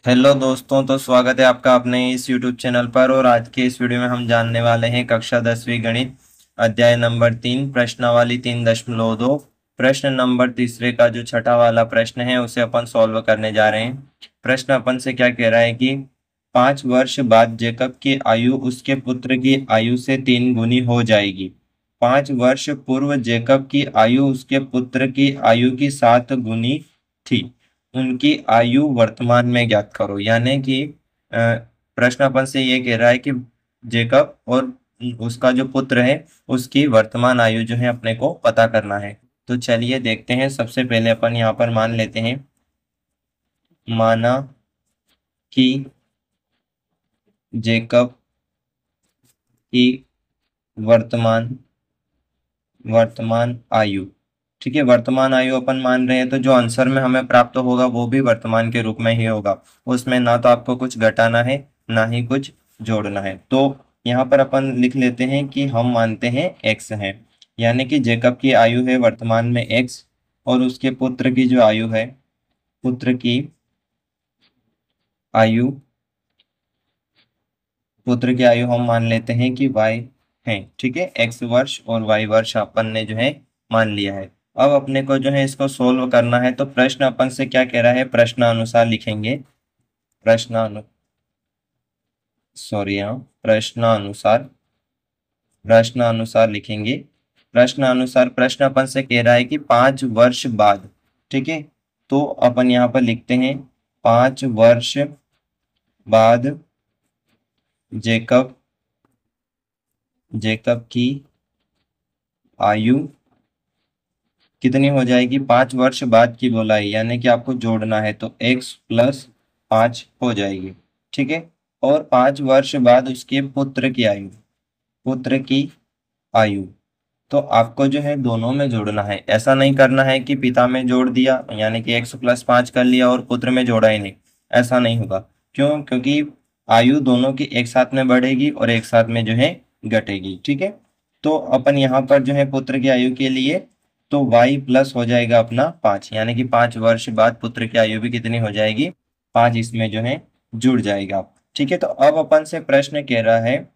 Hello दोस्तों, तो स्वागत है आपका अपने इस YouTube चैनल पर। और आज के इस वीडियो में हम जानने वाले हैं कक्षा 10वीं गणित अध्याय नंबर 3 प्रश्नावली 3.2। प्रश्न नंबर तीसरे का जो छठा वाला प्रश्न है उसे अपन सॉल्व करने जा रहे हैं। प्रश्न अपन से क्या कह रहा है कि 5 वर्ष बाद जेकब की आयु उसके पुत्र की आयु से 3 गुनी हो जाएगी। 5 वर्ष पूर्व जेकब की आयु उसके पुत्र की आयु की 7 गुनी थी। उनकी आयु वर्तमान में ज्ञात करो। यानी कि प्रश्न अपन से ये कह रहा है कि जेकब और उसका जो पुत्र है उसकी वर्तमान आयु जो है अपने को पता करना है। तो चलिए देखते हैं। सबसे पहले अपन यहाँ पर मान लेते हैं, माना कि जेकब की वर्तमान वर्तमान आयु, ठीक है, वर्तमान आयु अपन मान रहे हैं तो जो आंसर में हमें प्राप्त होगा वो भी वर्तमान के रूप में ही होगा। उसमें ना तो आपको कुछ घटाना है ना ही कुछ जोड़ना है। तो यहाँ पर अपन लिख लेते हैं कि हम मानते हैं एक्स है। यानी कि जेकब की आयु है वर्तमान में एक्स, और उसके पुत्र की जो आयु है, पुत्र की आयु पुत्र की आयु हम मान लेते हैं कि वाई है। ठीक है, एक्स वर्ष और वाई वर्ष अपन ने जो है मान लिया है। अब अपने को जो है इसको सोल्व करना है। तो प्रश्न अपन से क्या कह रहा है, प्रश्नानुसार लिखेंगे। प्रश्नानु सॉरी यहाँ प्रश्नानुसार प्रश्नानुसार लिखेंगे। प्रश्नानुसार प्रश्न अपन से कह रहा है कि 5 वर्ष बाद, ठीक है, तो अपन यहाँ पर लिखते हैं 5 वर्ष बाद जेकब जेकब की आयु कितनी हो जाएगी। 5 वर्ष बाद की बोलाई, यानी कि आपको जोड़ना है तो x+5 हो जाएगी। ठीक है, और 5 वर्ष बाद उसके पुत्र की आयु, तो आपको जो है दोनों में जोड़ना है। ऐसा नहीं करना है कि पिता में जोड़ दिया यानी कि x+5 कर लिया और पुत्र में जोड़ा ही नहीं। ऐसा नहीं होगा। क्यों? क्योंकि आयु दोनों की एक साथ में बढ़ेगी और एक साथ में जो है घटेगी। ठीक है, तो अपन यहाँ पर जो है पुत्र की आयु के लिए तो y प्लस हो जाएगा अपना 5, यानी कि 5 वर्ष बाद पुत्र की आयु भी कितनी हो जाएगी, 5 इसमें जो है जुड़ जाएगा। ठीक है, तो अब अपन से प्रश्न कह रहा है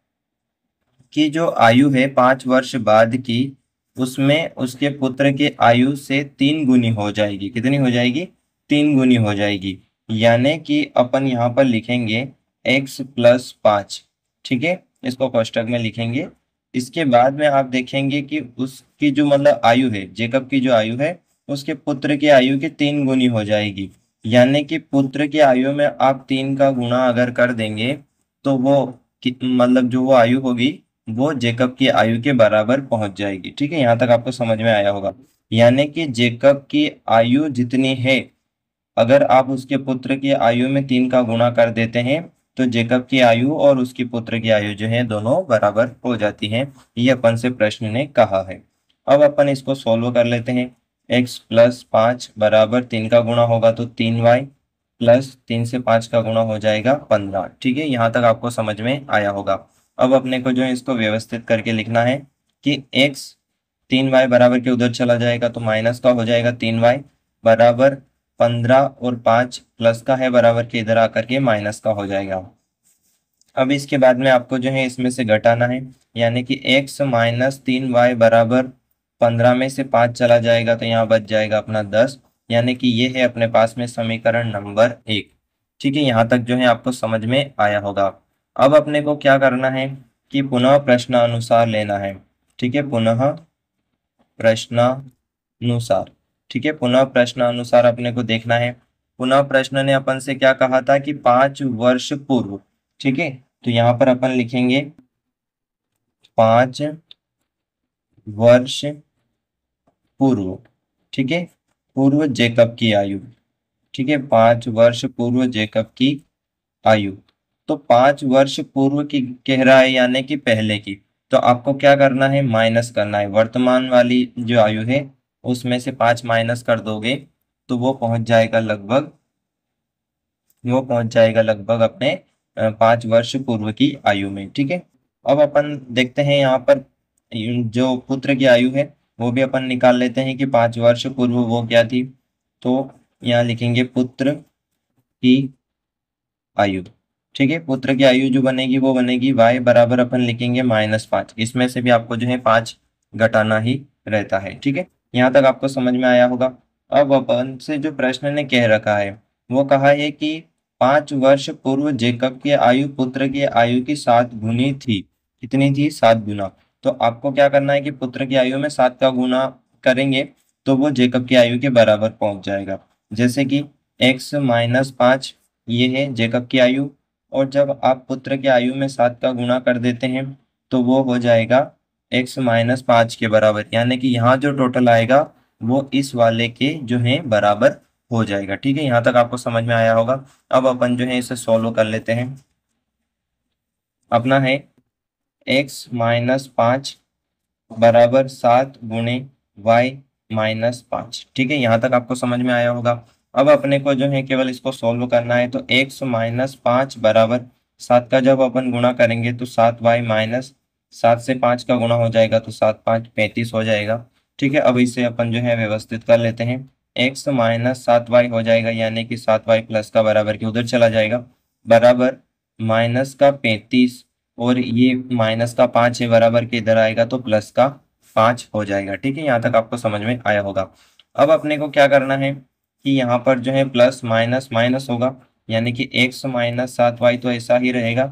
कि जो आयु है 5 वर्ष बाद की, उसमें उसके पुत्र की आयु से 3 गुनी हो जाएगी। कितनी हो जाएगी? 3 गुनी हो जाएगी। यानी कि अपन यहाँ पर लिखेंगे x+5। ठीक है, इसको कोष्टक में लिखेंगे। इसके बाद में आप देखेंगे कि उसकी जो मतलब आयु है, जेकब की जो आयु है, उसके पुत्र की आयु की 3 गुनी हो जाएगी। यानी कि पुत्र की आयु में आप 3 का गुणा अगर कर देंगे तो वो मतलब जो वो आयु होगी वो जेकब की आयु के बराबर पहुंच जाएगी। ठीक है, यहाँ तक आपको समझ में आया होगा। यानी कि जेकब की आयु जितनी है, अगर आप उसके पुत्र की आयु में 3 का गुणा कर देते हैं तो जेकब की आयु और उसकी पुत्र की आयु जो है दोनों बराबर हो जाती हैं। ये अपन से प्रश्न ने कहा है। अब अपन इसको सोल्व कर लेते हैं। x+5 बराबर 3 का गुणा होगा तो 3y, प्लस 3 से 5 का गुणा हो जाएगा 15। ठीक है, यहाँ तक आपको समझ में आया होगा। अब अपने को जो है इसको व्यवस्थित करके लिखना है कि x 3y बराबर के उधर चला जाएगा तो माइनस का हो जाएगा 3y बराबर 15, और 5 प्लस का है बराबर के इधर आकर के माइनस का हो जाएगा। अब इसके बाद में आपको जो है इसमें से घटाना है, यानी कि x माइनस 3y बराबर 15 में से 5 चला जाएगा तो यहाँ बच जाएगा अपना 10। यानी कि ये है अपने पास में समीकरण नंबर 1। ठीक है, यहाँ तक जो है आपको समझ में आया होगा। अब अपने को क्या करना है कि पुनः प्रश्नानुसार लेना है। ठीक है, पुनः प्रश्नानुसार। ठीक है, पुनः प्रश्नानुसार अपने को देखना है। पुनः प्रश्न ने अपन से क्या कहा था कि 5 वर्ष पूर्व। ठीक है, तो यहाँ पर अपन लिखेंगे 5 वर्ष पूर्व। ठीक है, पूर्व जेकब की आयु। ठीक है, 5 वर्ष पूर्व जेकब की आयु। तो 5 वर्ष पूर्व की कह रहा है यानी कि पहले की। तो आपको क्या करना है, माइनस करना है। वर्तमान वाली जो आयु है उसमें से 5 माइनस कर दोगे तो वो पहुंच जाएगा लगभग अपने 5 वर्ष पूर्व की आयु में। ठीक है, अब अपन देखते हैं यहाँ पर जो पुत्र की आयु है वो भी अपन निकाल लेते हैं कि 5 वर्ष पूर्व वो क्या थी। तो यहाँ लिखेंगे पुत्र की आयु। ठीक है, पुत्र की आयु जो बनेगी वो बनेगी y बराबर अपन लिखेंगे -5। इसमें से भी आपको जो है 5 घटाना ही रहता है। ठीक है, यहाँ तक आपको समझ में आया होगा। अब अपन से जो प्रश्न ने कह रखा है वो कहा है कि 5 वर्ष पूर्व जेकब की आयु पुत्र की आयु की 7 गुनी थी। कितनी थी? 7 गुना। तो आपको क्या करना है कि पुत्र की आयु में 7 का गुना करेंगे तो वो जेकब की आयु के बराबर पहुंच जाएगा। जैसे कि x-5 ये है जेकब की आयु, और जब आप पुत्र की आयु में 7 का गुणा कर देते हैं तो वो हो जाएगा x-5 के बराबर, यानी कि यहाँ जो टोटल आएगा वो इस वाले के जो है बराबर हो जाएगा। ठीक है, यहाँ तक आपको समझ में आया होगा। अब अपन जो है इसे सॉल्व कर लेते हैं। अपना है x-5 बराबर 7 गुणे y-5। ठीक है, यहाँ तक आपको समझ में आया होगा। अब अपने को जो है केवल इसको सॉल्व करना है। तो x-5 बराबर 7 का जब अपन गुणा करेंगे तो 7y-7 से 5 का गुणा हो जाएगा तो 7×5 35 हो जाएगा। ठीक है, अब इसे अपन जो है व्यवस्थित कर लेते हैं। x-7y हो जाएगा, यानी कि 7y प्लस का बराबर के उधर चला जाएगा, बराबर माइनस का 35, और ये माइनस का 5 है बराबर के इधर आएगा तो प्लस का 5 हो जाएगा। ठीक है, यहाँ तक आपको समझ में आया होगा। अब अपने को क्या करना है कि यहाँ पर जो है प्लस माइनस माइनस होगा, यानी कि x-7y तो ऐसा ही रहेगा,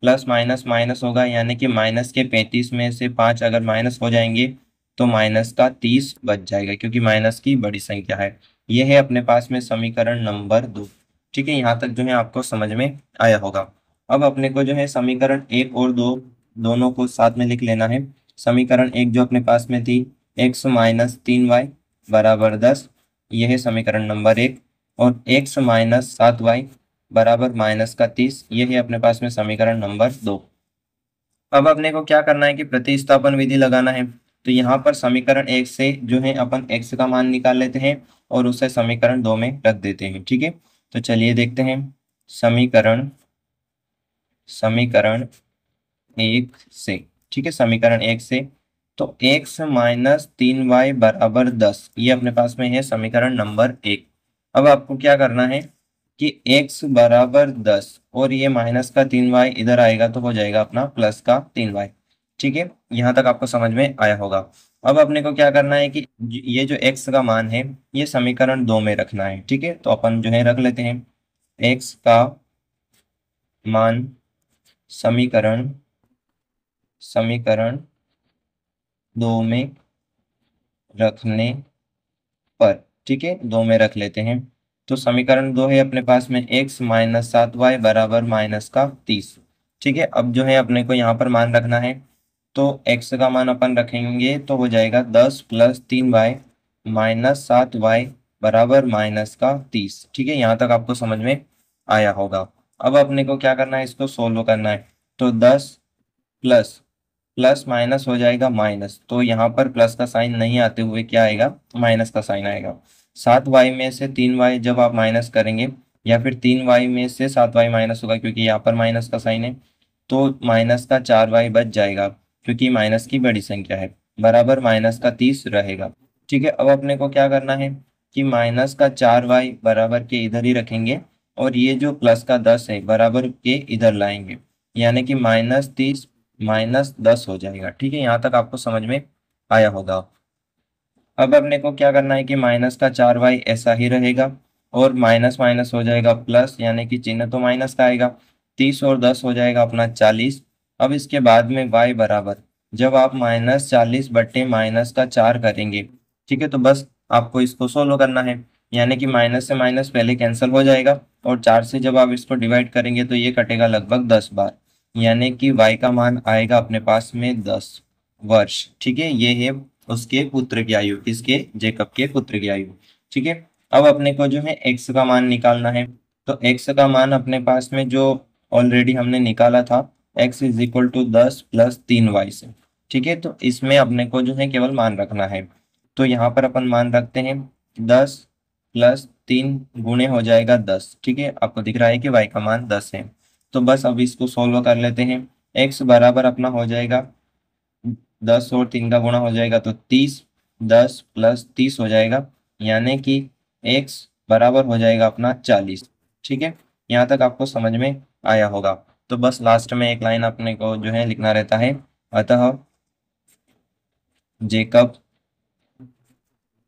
प्लस माइनस माइनस होगा, यानी कि माइनस के 35 में से 5 अगर माइनस हो जाएंगे तो माइनस का 30 बच जाएगा, क्योंकि माइनस की बड़ी संख्या है। यह है अपने पास में समीकरण नंबर 2। ठीक है, यहाँ तक जो है आपको समझ में आया होगा। अब अपने को जो है समीकरण 1 और 2 दोनों को साथ में लिख लेना है। समीकरण 1 जो अपने पास में थी x-3y बराबर 10, यह है समीकरण नंबर 1, और x-7y बराबर माइनस का 30, यह है अपने पास में समीकरण नंबर 2। अब अपने को क्या करना है कि प्रतिस्थापन विधि लगाना है। तो यहाँ पर समीकरण 1 से जो है अपन x का मान निकाल लेते हैं और उसे समीकरण 2 में रख देते हैं। ठीक है, तो चलिए देखते हैं। समीकरण समीकरण 1 से, ठीक है, समीकरण 1 से तो x-3y बराबर 10, ये अपने पास में है समीकरण नंबर 1। अब आपको क्या करना है कि x बराबर 10 और ये माइनस का 3y इधर आएगा तो हो जाएगा अपना प्लस का 3y। ठीक है, यहाँ तक आपको समझ में आया होगा। अब अपने को क्या करना है कि ये जो x का मान है ये समीकरण 2 में रखना है। ठीक है, तो अपन जो है रख लेते हैं x का मान समीकरण 2 में रखने पर, ठीक है, 2 में रख लेते हैं। तो समीकरण 2 है अपने पास में x-7y बराबर माइनस का 30। ठीक है, अब जो है अपने को यहाँ पर मान रखना है, तो x का मान अपन रखेंगे तो हो जाएगा 10 + 3y -7y बराबर माइनस का 30। ठीक है, यहाँ तक आपको समझ में आया होगा। अब अपने को क्या करना है, इसको सोल्व करना है। तो 10 प्लस प्लस माइनस हो जाएगा माइनस, तो यहाँ पर प्लस का साइन नहीं आते हुए क्या आएगा, माइनस का साइन आएगा। 7y में से 3y जब आप माइनस करेंगे, या फिर 3y में से 7y माइनस होगा क्योंकि यहाँ पर माइनस का साइन है, तो माइनस का 4y बच जाएगा क्योंकि माइनस की बड़ी संख्या है, बराबर माइनस का 30 रहेगा। ठीक है, अब अपने को क्या करना है कि माइनस का 4y बराबर के इधर ही रखेंगे, और ये जो प्लस का 10 है बराबर के इधर लाएंगे, यानी कि -30 -10 हो जाएगा। ठीक है, यहाँ तक आपको समझ में आया होगा। अब अपने को क्या करना है कि माइनस का 4y ऐसा ही रहेगा, और माइनस माइनस हो जाएगा प्लस, यानी कि चिन्ह तो माइनस का आएगा। 30 और 10 हो जाएगा अपना 40। अब इसके बाद में y बराबर, जब आप -40/-4 करेंगे, ठीक है, तो बस आपको इसको सोल्व करना है, यानी कि माइनस से माइनस पहले कैंसिल हो जाएगा, और 4 से जब आप इसको डिवाइड करेंगे तो ये कटेगा लगभग 10 बार, यानी कि y का मान आएगा अपने पास में 10 वर्ष। ठीक है, ये है उसके पुत्र की आयु, किसके, जेकब के पुत्र की आयु। ठीक है, अब अपने को जो है x का मान निकालना है। तो x का मान अपने पास में जो ऑलरेडी हमने निकाला था, x = 10 + 3y से। ठीक है, तो इसमें अपने को जो है केवल मान रखना है। तो यहाँ पर अपन मान रखते हैं 10 + 3 गुणे हो जाएगा 10। ठीक है, आपको दिख रहा है कि y का मान 10 है। तो बस अब इसको सोल्व कर लेते हैं। x बराबर अपना हो जाएगा 10 और 3 का गुणा हो जाएगा तो 30, 10 + 30 हो जाएगा, यानी कि x बराबर हो जाएगा अपना 40। ठीक है, यहाँ तक आपको समझ में आया होगा। तो बस लास्ट में एक लाइन अपने को जो है लिखना रहता है, अतः जेकब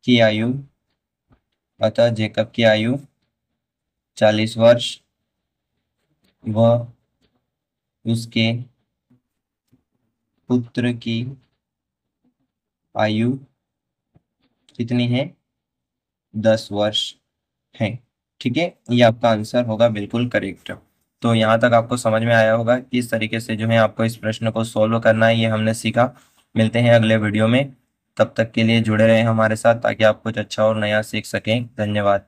की आयु, अतः जेकब की आयु 40 वर्ष, वह उसके पुत्र की आयु कितनी है, 10 वर्ष है। ठीक है, ये आपका आंसर होगा बिल्कुल करेक्ट। तो यहाँ तक आपको समझ में आया होगा किस तरीके से जो है आपको इस प्रश्न को सोल्व करना है, ये हमने सीखा। मिलते हैं अगले वीडियो में, तब तक के लिए जुड़े रहें हमारे साथ ताकि आप कुछ अच्छा और नया सीख सकें। धन्यवाद।